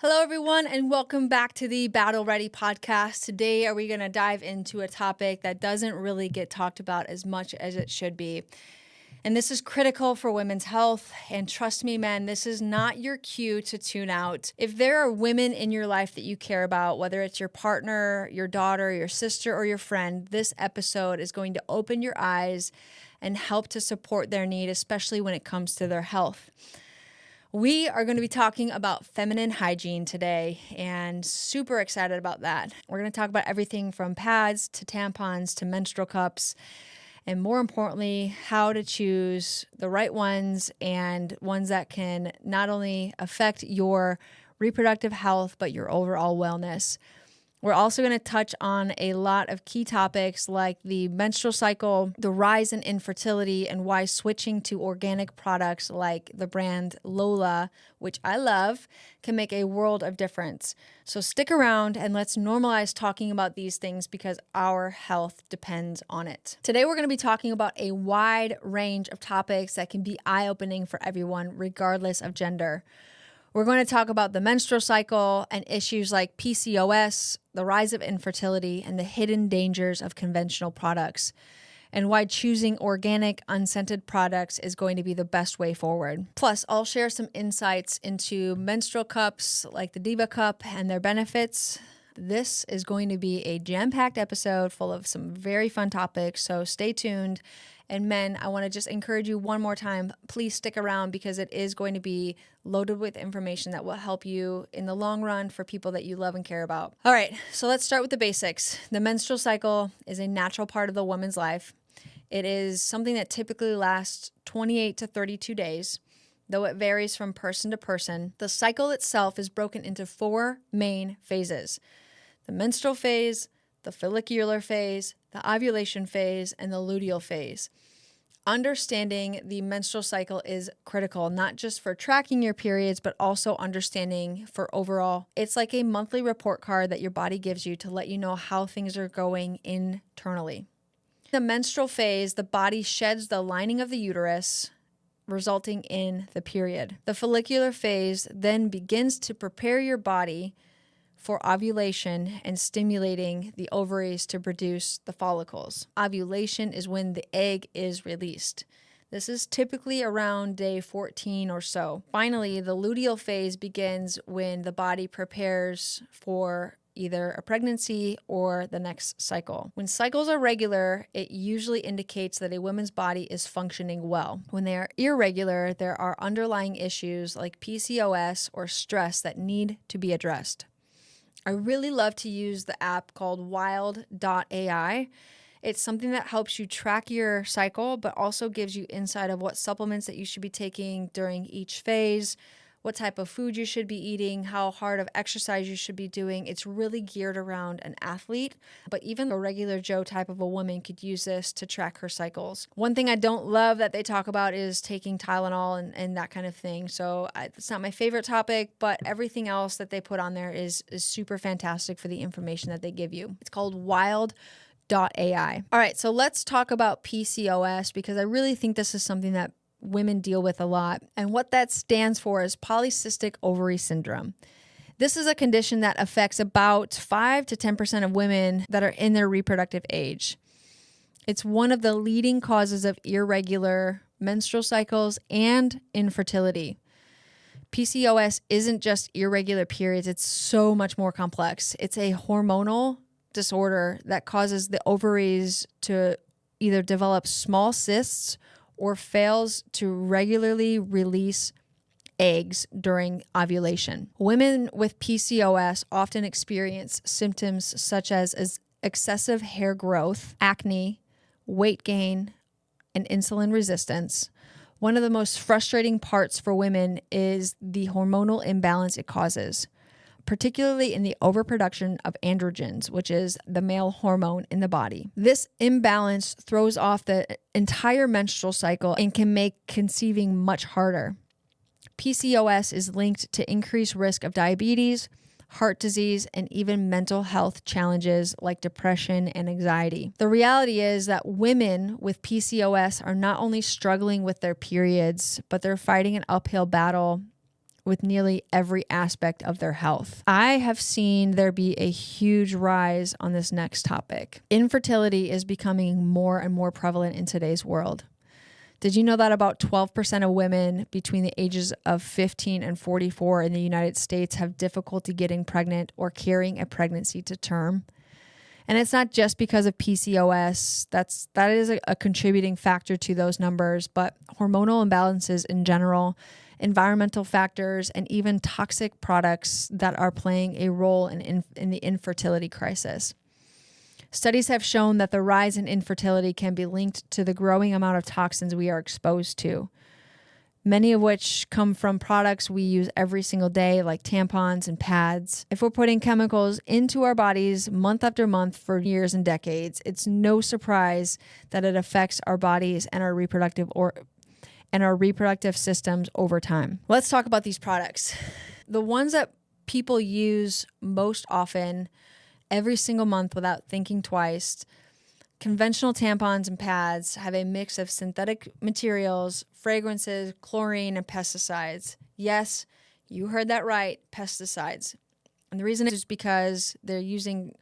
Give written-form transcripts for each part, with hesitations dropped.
Hello, everyone, and welcome back to the Battle Ready podcast. Today, are we going to dive into a topic that doesn't really get talked about as much as it should be. And this is critical for women's health. And trust me, men, this is not your cue to tune out. If there are women in your life that you care about, whether it's your partner, your daughter, your sister, or your friend, this episode is going to open your eyes and help to support their need, especially when it comes to their health. We are going to be talking about feminine hygiene today and super excited about that. We're going to talk about everything from pads to tampons to menstrual cups, and more importantly, how to choose the right ones and ones that can not only affect your reproductive health, but your overall wellness. We're also going to touch on a lot of key topics like the menstrual cycle, the rise in infertility, and why switching to organic products like the brand Lola, which I love, can make a world of difference. So stick around and let's normalize talking about these things because our health depends on it. Today, we're going to be talking about a wide range of topics that can be eye-opening for everyone, regardless of gender. We're going to talk about the menstrual cycle and issues like PCOS, the rise of infertility, and the hidden dangers of conventional products, and why choosing organic, unscented products is going to be the best way forward. Plus, I'll share some insights into menstrual cups like the Diva Cup and their benefits. This is going to be a jam-packed episode full of some very fun topics, so stay tuned. And men, I want to just encourage you one more time, please stick around because it is going to be loaded with information that will help you in the long run for people that you love and care about. All right, so let's start with the basics. The menstrual cycle is a natural part of the woman's life. It is something that typically lasts 28 to 32 days, though it varies from person to person. The cycle itself is broken into four main phases: the menstrual phase, the follicular phase, the ovulation phase, and the luteal phase. Understanding the menstrual cycle is critical, not just for tracking your periods, but also understanding for overall. It's like a monthly report card that your body gives you to let you know how things are going internally. The menstrual phase, the body sheds the lining of the uterus, resulting in the period. The follicular phase then begins to prepare your body for ovulation and stimulating the ovaries to produce the follicles. Ovulation is when the egg is released. This is typically around day 14 or so. Finally, the luteal phase begins when the body prepares for either a pregnancy or the next cycle. When cycles are regular, it usually indicates that a woman's body is functioning well. When they are irregular, there are underlying issues like PCOS or stress that need to be addressed. I really love to use the app called wild.ai. It's something that helps you track your cycle, but also gives you insight of what supplements that you should be taking during each phase, what type of food you should be eating, how hard of exercise you should be doing. It's really geared around an athlete, but even a regular Joe type of a woman could use this to track her cycles. One thing I don't love that they talk about is taking Tylenol and that kind of thing. So it's not my favorite topic, but everything else that they put on there is super fantastic for the information that they give you. It's called wild.ai. All right, so let's talk about PCOS because I really think this is something that women deal with a lot. And what that stands for is polycystic ovary syndrome. This is a condition that affects about 5 to 10% of women that are in their reproductive age. It's one of the leading causes of irregular menstrual cycles and infertility. PCOS isn't just irregular periods, it's so much more complex. It's a hormonal disorder that causes the ovaries to either develop small cysts or fails to regularly release eggs during ovulation. Women with PCOS often experience symptoms such as excessive hair growth, acne, weight gain, and insulin resistance. One of the most frustrating parts for women is the hormonal imbalance it causes, particularly in the overproduction of androgens, which is the male hormone in the body. This imbalance throws off the entire menstrual cycle and can make conceiving much harder. PCOS is linked to increased risk of diabetes, heart disease, and even mental health challenges like depression and anxiety. The reality is that women with PCOS are not only struggling with their periods, but they're fighting an uphill battle with nearly every aspect of their health. I have seen there be a huge rise on this next topic. Infertility is becoming more and more prevalent in today's world. Did you know that about 12% of women between the ages of 15 and 44 in the United States have difficulty getting pregnant or carrying a pregnancy to term? And it's not just because of PCOS. That is a contributing factor to those numbers, but hormonal imbalances in general, environmental factors, and even toxic products that are playing a role in the infertility crisis. Studies have shown that the rise in infertility can be linked to the growing amount of toxins we are exposed to, many of which come from products we use every single day, like tampons and pads. If we're putting chemicals into our bodies month after month for years and decades, it's no surprise that it affects our bodies and our reproductive systems over time. Let's talk about these products. The ones that people use most often every single month without thinking twice. Conventional tampons and pads have a mix of synthetic materials, fragrances, chlorine, and pesticides. Yes, you heard that right, pesticides. And the reason is because they're using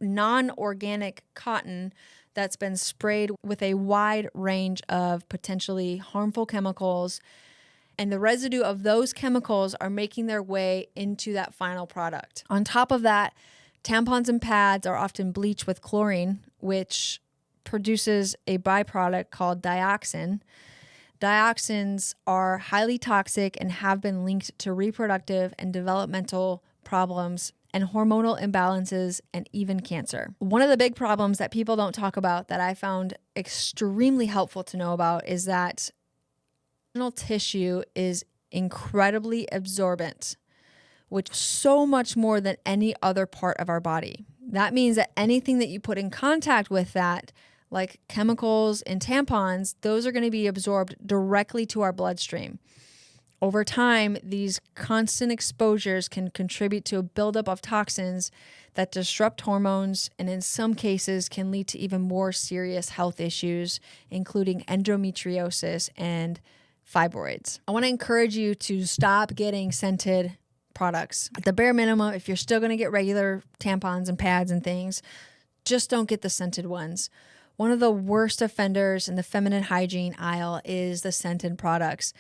non-organic cotton that's been sprayed with a wide range of potentially harmful chemicals, and the residue of those chemicals are making their way into that final product. On top of that, tampons and pads are often bleached with chlorine, which produces a byproduct called dioxin. Dioxins are highly toxic and have been linked to reproductive and developmental problems and hormonal imbalances and even cancer. One of the big problems that people don't talk about that I found extremely helpful to know about is that vaginal tissue is incredibly absorbent, which is so much more than any other part of our body. That means that anything that you put in contact with that, like chemicals and tampons, those are going to be absorbed directly to our bloodstream. Over time, these constant exposures can contribute to a buildup of toxins that disrupt hormones and in some cases can lead to even more serious health issues, including endometriosis and fibroids. I want to encourage you to stop getting scented products. At the bare minimum, if you're still going to get regular tampons and pads and things, just don't get the scented ones. One of the worst offenders in the feminine hygiene aisle is the scented products.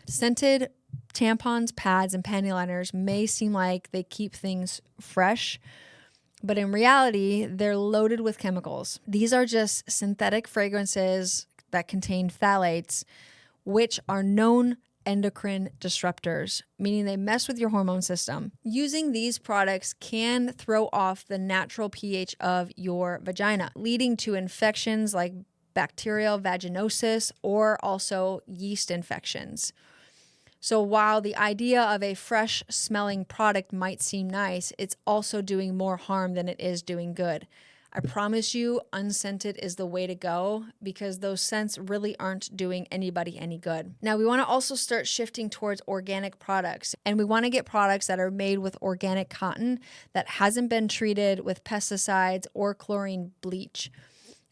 Scented tampons, pads, and panty liners may seem like they keep things fresh, but in reality, they're loaded with chemicals. These are just synthetic fragrances that contain phthalates, which are known endocrine disruptors, meaning they mess with your hormone system. Using these products can throw off the natural pH of your vagina, leading to infections like bacterial vaginosis or also yeast infections. So while the idea of a fresh smelling product might seem nice, it's also doing more harm than it is doing good. I promise you, unscented is the way to go because those scents really aren't doing anybody any good. Now, we want to also start shifting towards organic products, and we want to get products that are made with organic cotton that hasn't been treated with pesticides or chlorine bleach.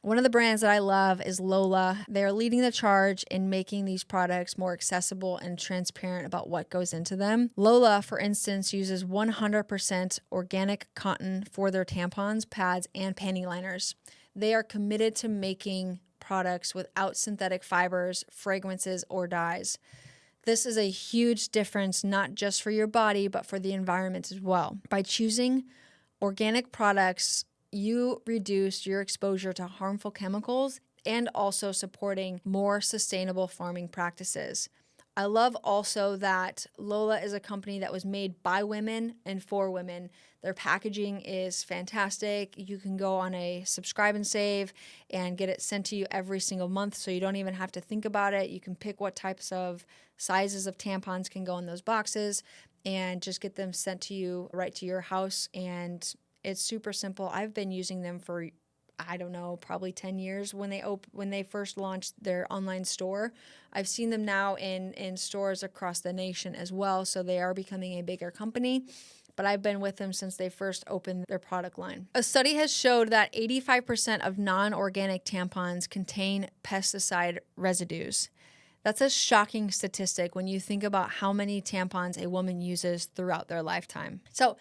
One of the brands that I love is Lola. They're leading the charge in making these products more accessible and transparent about what goes into them. Lola, for instance, uses 100% organic cotton for their tampons, pads, and panty liners. They are committed to making products without synthetic fibers, fragrances, or dyes. This is a huge difference, not just for your body, but for the environment as well. By choosing organic products, you reduce your exposure to harmful chemicals and also supporting more sustainable farming practices. I love also that Lola is a company that was made by women and for women. Their packaging is fantastic. You can go on a subscribe and save and get it sent to you every single month, so you don't even have to think about it. You can pick what types of sizes of tampons can go in those boxes and just get them sent to you right to your house, and it's super simple. I've been using them for, I don't know, probably 10 years when they first launched their online store. I've seen them now in stores across the nation as well, so they are becoming a bigger company. But I've been with them since they first opened their product line. A study has showed that 85% of non-organic tampons contain pesticide residues. That's a shocking statistic when you think about how many tampons a woman uses throughout their lifetime. So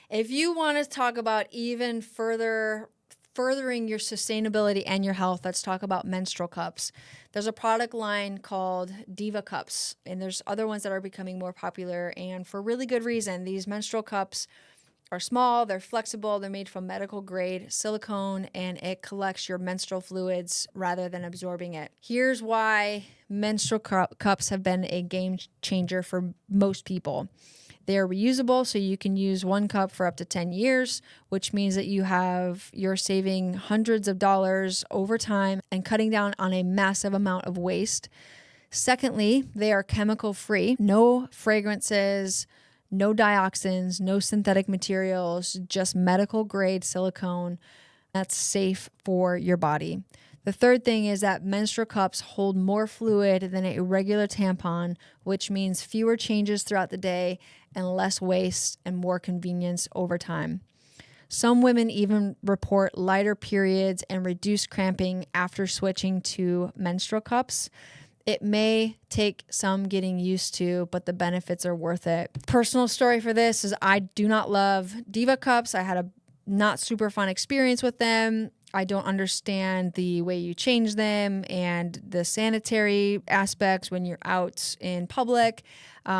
if you want to talk about even furthering your sustainability and your health, let's talk about menstrual cups. There's a product line called Diva Cups, and there's other ones that are becoming more popular, and for really good reason. These menstrual cups are small, they're flexible, they're made from medical grade silicone, and it collects your menstrual fluids rather than absorbing it. Here's why menstrual cups have been a game changer for most people. They are reusable, so you can use one cup for up to 10 years, which means that you're saving hundreds of dollars over time and cutting down on a massive amount of waste. Secondly, they are chemical free, no fragrances, no dioxins, no synthetic materials, just medical grade silicone that's safe for your body. The third thing is that menstrual cups hold more fluid than a regular tampon, which means fewer changes throughout the day and less waste and more convenience over time. Some women even report lighter periods and reduced cramping after switching to menstrual cups. It may take some getting used to, but the benefits are worth it. Personal story for this is I do not love Diva Cups. I had a not super fun experience with them. I don't understand the way you change them and the sanitary aspects when you're out in public.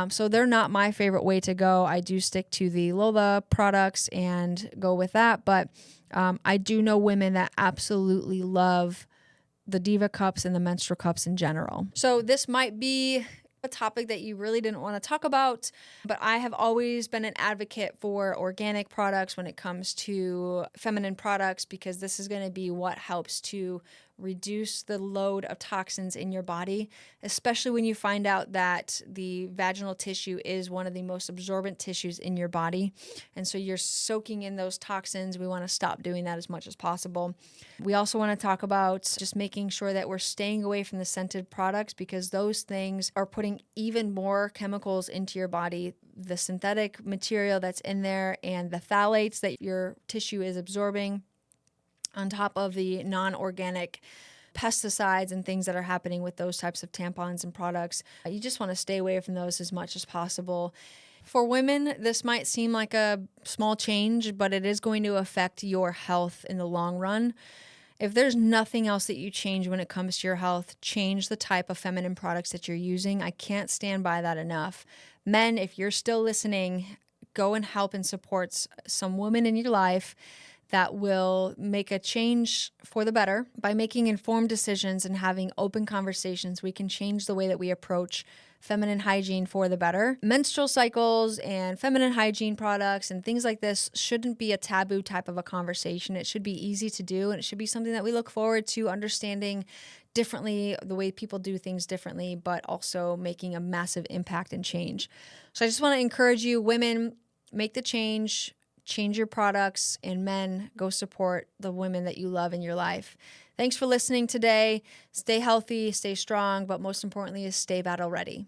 So they're not my favorite way to go. I do stick to the Lola products and go with that. But I do know women that absolutely love the Diva Cups and the menstrual cups in general. So this might be a topic that you really didn't want to talk about, but I have always been an advocate for organic products when it comes to feminine products, because this is going to be what helps to reduce the load of toxins in your body, especially when you find out that the vaginal tissue is one of the most absorbent tissues in your body. And so you're soaking in those toxins. We want to stop doing that as much as possible. We also want to talk about just making sure that we're staying away from the scented products, because those things are putting even more chemicals into your body. The synthetic material that's in there and the phthalates that your tissue is absorbing, on top of the non-organic pesticides and things that are happening with those types of tampons and products. You just want to stay away from those as much as possible. For women, this might seem like a small change, but it is going to affect your health in the long run. If there's nothing else that you change when it comes to your health, change the type of feminine products that you're using. I can't stand by that enough. Men, if you're still listening, go and help and support some women in your life that will make a change for the better. By making informed decisions and having open conversations, we can change the way that we approach feminine hygiene for the better. Menstrual cycles and feminine hygiene products and things like this shouldn't be a taboo type of a conversation. It should be easy to do, and it should be something that we look forward to understanding differently, the way people do things differently, but also making a massive impact and change. So I just want to encourage you, women, make the change your products, and men, go support the women that you love in your life. Thanks for listening today. Stay healthy, stay strong, but most importantly is stay battle ready.